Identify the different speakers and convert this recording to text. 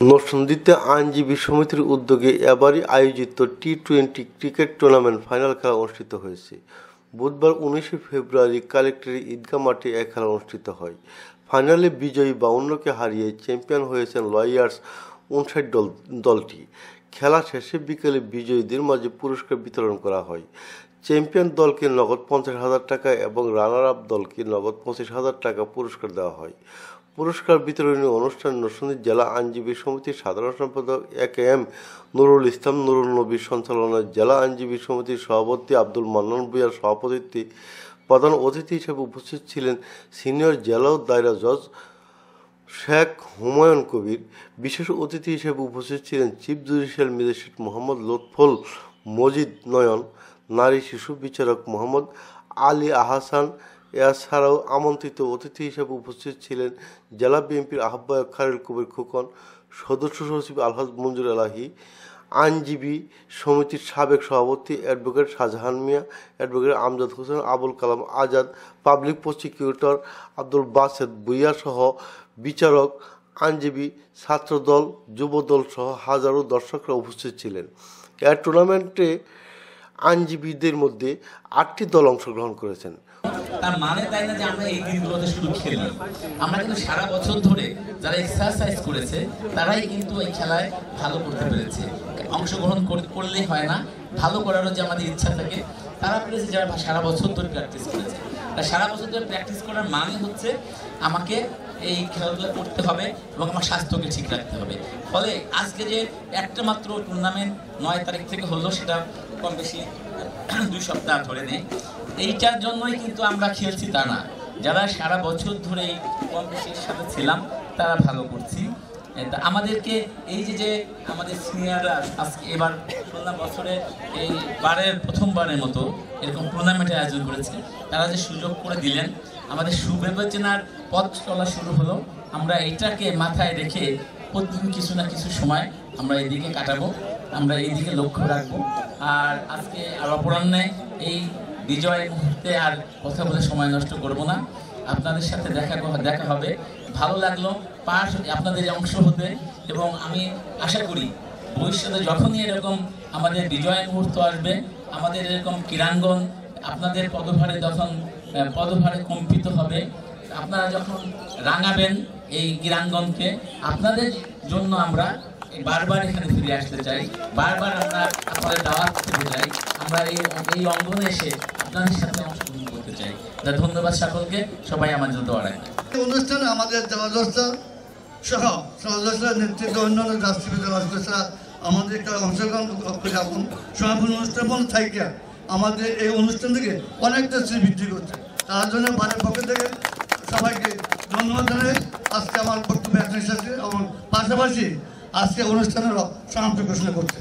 Speaker 1: নরসিংদীতে আইনজীবী সমিতির উদ্যোগে এবারই আয়োজিত টি-20 ক্রিকেট টুর্নামেন্ট ফাইনাল খেলা অনুষ্ঠিত হয়েছে। বুধবার 19 ফেব্রুয়ারি কালেক্টরের ঈদগাহ মাঠে এই খেলা অনুষ্ঠিত হয়। ফাইনালে বিজয়ী 52কে হারিয়ে চ্যাম্পিয়ন হয়েছেন লয়ার্স 59 দলটি। খেলা শেষে বিকেলে বিজয়ীদের মাঝে পুরস্কার বিতরণ করা হয়। চ্যাম্পিয়ন দলকে নগদ 50,000 টাকা এবং রানার আপ দলকে নগদ 25,000 টাকা পুরস্কার দেওয়া হয়। পুরস্কার বিতরণী অনুষ্ঠানে নরসিংদী জেলা আইনজীবী সমিতির সাধারণ সম্পাদক এ.কে.এম. নুরুল ইসলাম নুরুল নবীর সঞ্চালনায় জেলা আইনজীবী সমিতির সভাপতি আব্দুল মান্নান ভূঁইয়ার সভাপতিত্বে প্রধান অতিথি হিসেবে উপস্থিত ছিলেন সিনিয়র জেলা ও দায়রা জজ শেখ হুমায়ুন কবির। বিশেষ অতিথি হিসেবে উপস্থিত ছিলেন chief judicial magistrate Mohammad Lutful Majid Nayan, নারী শিশু বিচারক মোহাম্মদ আলী আহসান। এছাড়াও আমন্ত্রিত অতিথি হিসেবে উপস্থিত ছিলেন জেলা বিএনপির আহ্বায়ক খালিল কবির খোকন, সদস্য সচিব আলহাজ মঞ্জুর এলাহি, আইনজীবী সমিতির সাবেক সভাপতি অ্যাডভোকেট শাহজাহান মিয়া, advocate Amjad Hossain, Abul Kalam Azad, public prosecutor Abdul Baset Bhuiyan সহ বিচারক, আইনজীবী, ছাত্রদল, যুবদল সহ হাজারো দর্শকরা উপস্থিত ছিলেন। এই টুর্নামেন্টে আইনজীবীদের মধ্যে 8টি দল অংশগ্রহণ করেছেন।
Speaker 2: তার মানে তাই না যে আমরা এই দিনগুলোতে শুধু খেলি, আমরা কিন্তু সারা বছর ধরে যারা এক্সারসাইজ করেছে তারাই কিন্তু এই খেলায় ভালো করতে পেরেছে। অংশগ্রহণ করলেই হয় না, ভালো করারও যে আমাদের ইচ্ছা থাকে তারা পেরেছে যারা সারা বছর ধরে প্র্যাকটিস করেছে। আর সারা বছর ধরে প্র্যাকটিস করার মানে হচ্ছে আমাকে এই খেলাধুলা করতে হবে এবং আমার স্বাস্থ্যকে ঠিক রাখতে হবে। ফলে আজকে যে একটা মাত্র টুর্নামেন্ট 9 তারিখ থেকে হলো, সেটা কম বেশি 2 সপ্তাহ ধরে নেই। এইটার জন্যই কিন্তু আমরা খেলছি তা না, যারা সারা বছর ধরে এই কম বেশির সাথে ছিলাম তারা ভালো করছি। আমাদেরকে এই যে আমাদের সিনিয়ররা আজকে এবার 16 বছরে এই প্রথমবারের মতো এরকম টুর্নামেন্টের আয়োজন করেছে, তারা যে সুযোগ করে দিলেন, আমাদের সুবিবেচনার পথ চলা শুরু হলো। আমরা এইটাকে মাথায় রেখে প্রতিদিন কিছু না কিছু সময় আমরা এইদিকে কাটাবো, আমরা এইদিকে লক্ষ্য রাখবো। আর আজকে আর অপরাহ্নে এই বিজয়ের মুহূর্তে আর কথা বলে সময় নষ্ট করব না, আপনাদের সাথে দেখা হবে। ভালো লাগলো আপনাদের অংশ হতে, এবং আমি আশা করি ভবিষ্যতে যখনই এরকম আমাদের বিজয়ের মুহূর্ত আসবে, আমাদের এরকম ক্রীড়াঙ্গন আপনাদের পদভারে কম্পিত হবে, আপনারা যখন রাঙাবেন এই ক্রীড়াঙ্গনকে, আপনাদের জন্য আমরা বারবার এখানে ফিরে আসতে চাই, বারবার আমরা আপনাদের দাওয়াত করতে চাই, আমরা এই অঙ্গনে এসে আপনাদের সাথে অংশগ্রহণ করতে চাই। ধন্যবাদ সকলকে, সবাই আমাদের দোয়া রাখবেন।
Speaker 3: অনুষ্ঠানে আমাদের জেলাদস্তা সহ সমাজদস্তার নেতৃত্বে অন্যান্য রাষ্ট্রীয় রাজদস্তা আমাদের একটা অংশগ্রহণ করে এবং সমাপন অনুষ্ঠান থাকে আমাদের এই অনুষ্ঠান থেকে অনেকটা বৃদ্ধি করছে। তার জন্য বাড়ির পক্ষ থেকে সবাইকে ধন্যবাদ জানাই। আজকে আমার বক্তব্য এখানে শেষ এবং পাশাপাশি আজকে অনুষ্ঠানের সমাপ্তি ঘোষণা করছে।